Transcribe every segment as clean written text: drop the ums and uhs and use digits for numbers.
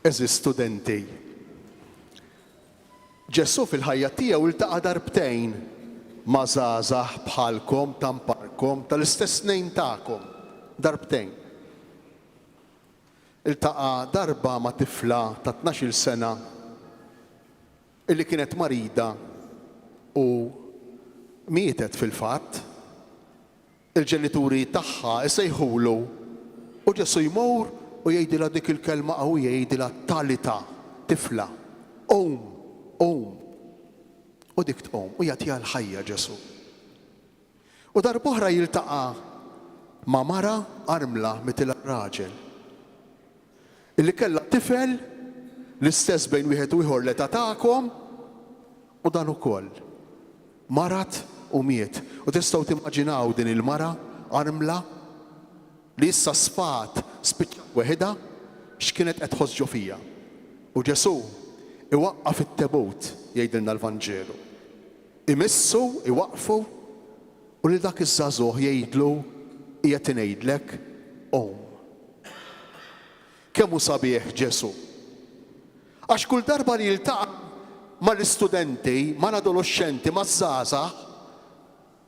Eżis studenti, Ġesu fil-ħajja tiegħu iltaqa' darbtejn ma' żgħażagħ bħalkom tamparkom tal-istess snejn tagħkom, darbtejn. Iltaqa' darba ma' tifla ta' 12-il sena illi kienet marida u mietet fil-fatt. Il-ġenituri tagħha isejħulu u Ġesu jmur u jgħidilha dik il-kelma qawwija, jgħidilha Talita, tifla, qum. U dik tqum u jagħtiha l-ħajja Ġesu. U darb'oħra jiltaqa' ma' mara armla mitilha raġel illi kellha tifel l-istess bejn wieħed u ieħor l-età tagħkom u dan ukoll marat u miet. U tistgħu timmaġinaw din il-mara armla li issa sfat spiċċa weħida x'kienet qed tħoss fija. U Ġesu iwaqqaf it-tebut jgħidilna l-Vanġelu. Imissu, iwaqfu u li dak iż-żagħżugħ jgħidlu qiegħed ngħidlek qum. Kemm hu sabiħ Ġesu. Għax kull darba li jiltaqa' mal-istudenti, mal-adolescenti, maż-żgħażagħ,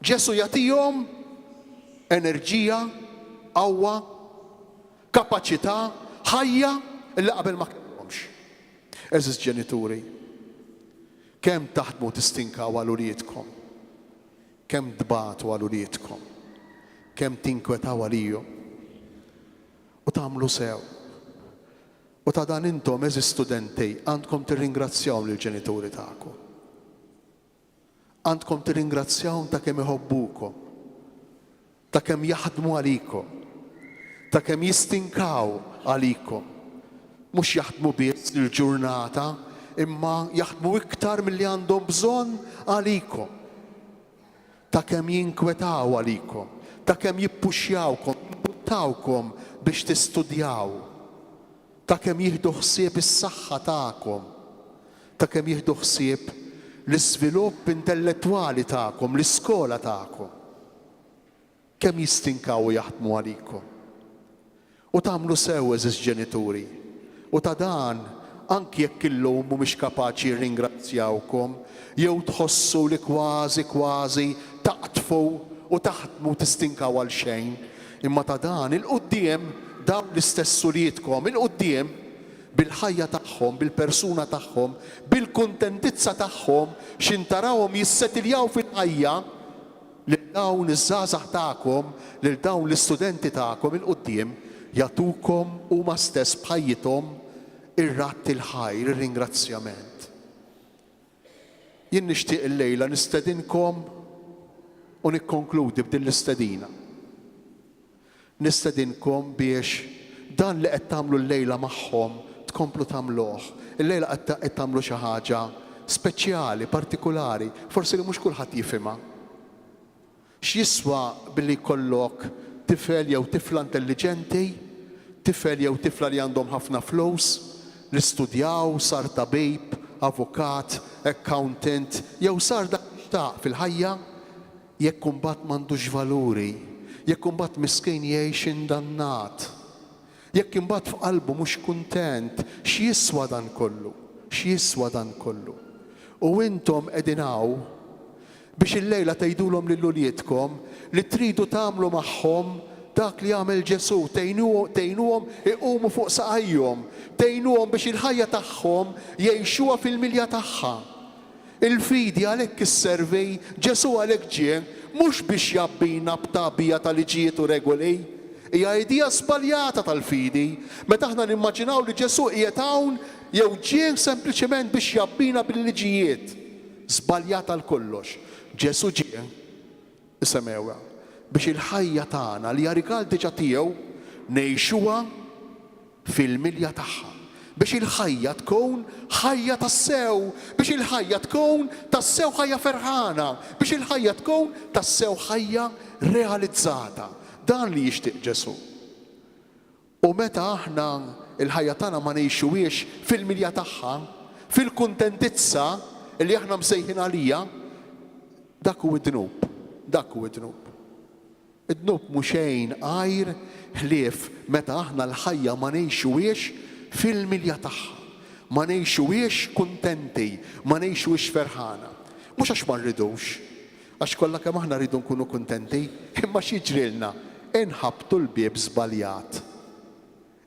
Ġesu jagħtihom enerġija, qawwa, kapaċità, ħajja illi qabel ma kellhomx. Eżis ġenituri, kemm taħdmu tistinkaw għal uliedkom, kemm tbagħtu għal uliedkom, kemm tinkwetaw għalihom u tagħmlu sew. U ta' dan intom eżis studenti għandkom tirringrazzjaw lill-ġenituri tagħkom. Għandkom tirringrazzjawhom ta' kemm iħobbukom, ta' kemm jaħdmu għalikom, ta' kemm jistinkaw għalikom. Mhux jaħdmu biss il-ġurnata, imma jaħdmu iktar milli għandhom bżonn għalikom. Ta' kemm jinkwetaw għalikom, ta' kemm jippuxjawkom, jimbuttawkom biex tistudjaw, ta' kemm jieħdu ħsieb is-saħħa tagħkom, ta' kemm jieħdu ħsieb l-iżvilupp intellettwali tagħkom, l-iskola tagħkom. Kemm jistinkaw u jaħdmu għalikom. U tagħmlu sew eżis ġenituri. U ta' dan, anki jekk illum mhumiex kapaċi jirringrazzjawkom, jew tħossu li kważi taqtfu u taħdmu tistinkaw għal xejn, imma ta' dan il-qudiem dawn l-istess uliedkom, il-qudiem bil-ħajja tagħhom, bil-persuna tagħhom, bil-kuntentizza tagħhom x'intarawhom jissettiljaw fil-ħajja lil dawn iż-żgħażagħ tagħkom, lil dawn l-istudenti tagħkom il-qudiem jagħtukom huma stess b'ħajjithom ir-ratt il-ħajr, ir-ringrazzjament. Jien nixtieq illejla nistedinkom u nikkonkludi b'din l-istedina. Nistedinkom biex dan li qed tagħmlu llejla magħhom tkomplu tagħmluh. Illejla qed tagħmlu xi ħaġa speċjali, partikulari, forsi li mhux kulħadd jifhimha. X'jiswa billi jkollok tifel jew tifla intelligenti, tifel jew tifla li għandhom ħafna flus, li studjaw, sar tabib, avukat, accountant, jew sar dak xtaq fil-ħajja, jekk imbagħad m'għandux valuri, jekk imbagħad miskejn jgħix indannat, jekk imbagħad f'qalbu mhux kuntent, x'jiswa dan kollu? X'jiswa dan kollu? U intom qegħdin hawn biex illejla tgħidulhom lil uliedkom li tridu tagħmlu magħhom dak li għamel Ġesu, tgħinuhom iqumu fuq saqajhom, tgħinuhom biex il-ħajja tagħhom jgħixuha fil-milja tagħha. Il-fidi għalhekk isservej, Ġesu għalhekk ġie mhux biex jabbina b'tabija ta' liġijiet u regoli. Hija idea żbaljata tal-fidi. Meta aħna nimmaġinaw li Ġesu qiegħed hawn jew ġie sempliċement biex jabbina bil-liġijiet. Żbaljata għal kollox. Ġesu ġie isemewha biex il-ħajja tagħna li hija rigal diġà tiegħu ngħixuha fil-milja tagħha. Biex il-ħajja tkun ħajja tas-sew, biex il-ħajja tkun tas-sew ħajja ferħana, biex il-ħajja tkun tas-sew ħajja realizzata. Dan li jixtieq Ġesu. U meta aħna il-ħajja tagħna ma ngħixuhiex fil-milja tagħha, fil-kuntentizza li aħna msejħin għalija, dak hu id-dnub, dak hu id-dnub. Id-dnub mhux xejn għajr ħlief meta aħna l-ħajja ma ngħixuhiex fil-milja tagħha. Ma ngħixuhiex kuntenti, ma ngħixuhiex ferħana. Mhux għax ma rridux, għax kollha kemm aħna rridu nkunu kuntenti, imma x'jiġrilna inħabtu l-bieb żbaljat.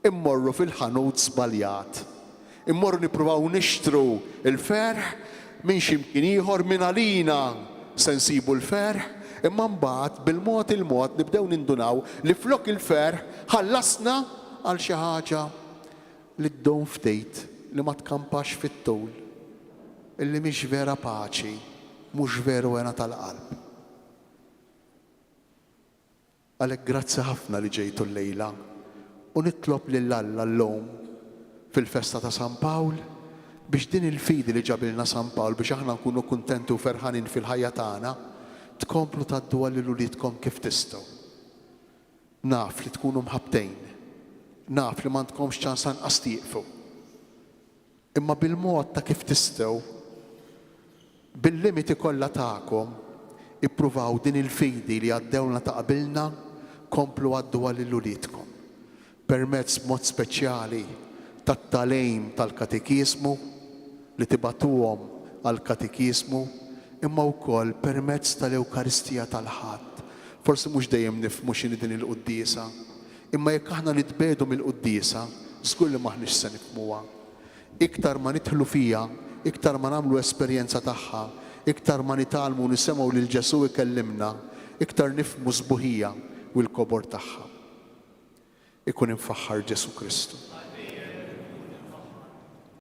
Immorru fil-ħanut żbaljat. Immorru nippruvaw nixtru l-ferħ minn x'imkien ieħor minn għalina se nsibu l-ferħ, imma mbagħad bil-mod il-mod nibdew nindunaw li flok il-ferħ ħallasna għal xi ħaġa li ddum ftejt li ma tkampax fit-tul, illi mhix vera paċi, mhux veru għena tal-qalb. Għalhekk grazzi ħafna li ġejtu llejla u nitlob lil Alla llum fil-festa ta' San Pawl biex din il-fidi li ġabilna San Pawl biex aħna nkunu kuntenti u ferħanin fil-ħajja tagħna tkomplu tgħadduha lil uliedkom kif tistgħu. Naf li tkunu mħabbtejn, naf li m'għandkomx ċans anqas tieqfu. Imma bil-mod ta' kif tistgħu, bil-limiti kollha tagħkom, ippruvaw din il-fidi li għaddewna ta' qabilna komplu għadduha lil uliedkom. Permezz mod speċjali tat-talejm tal-katekismu li tibatuhom għall-katekismu, imma wkoll permezz tal-Ewkaristija tal-ħadd. Forsi mhux dejjem nifhmu x'inhi din il-quddiesa, imma jekk aħna nitbedu mill-quddiesa, żgur li maħniex se nifhmuha. Iktar ma nidħlu fija, iktar ma nagħmlu esperjenza tagħha, iktar ma nitalmu nisimgħu lil Ġesu ikellimna, iktar nifhmu sbuħija u l-kobor tagħha. Ikun infaħħar Ġesu Kristu.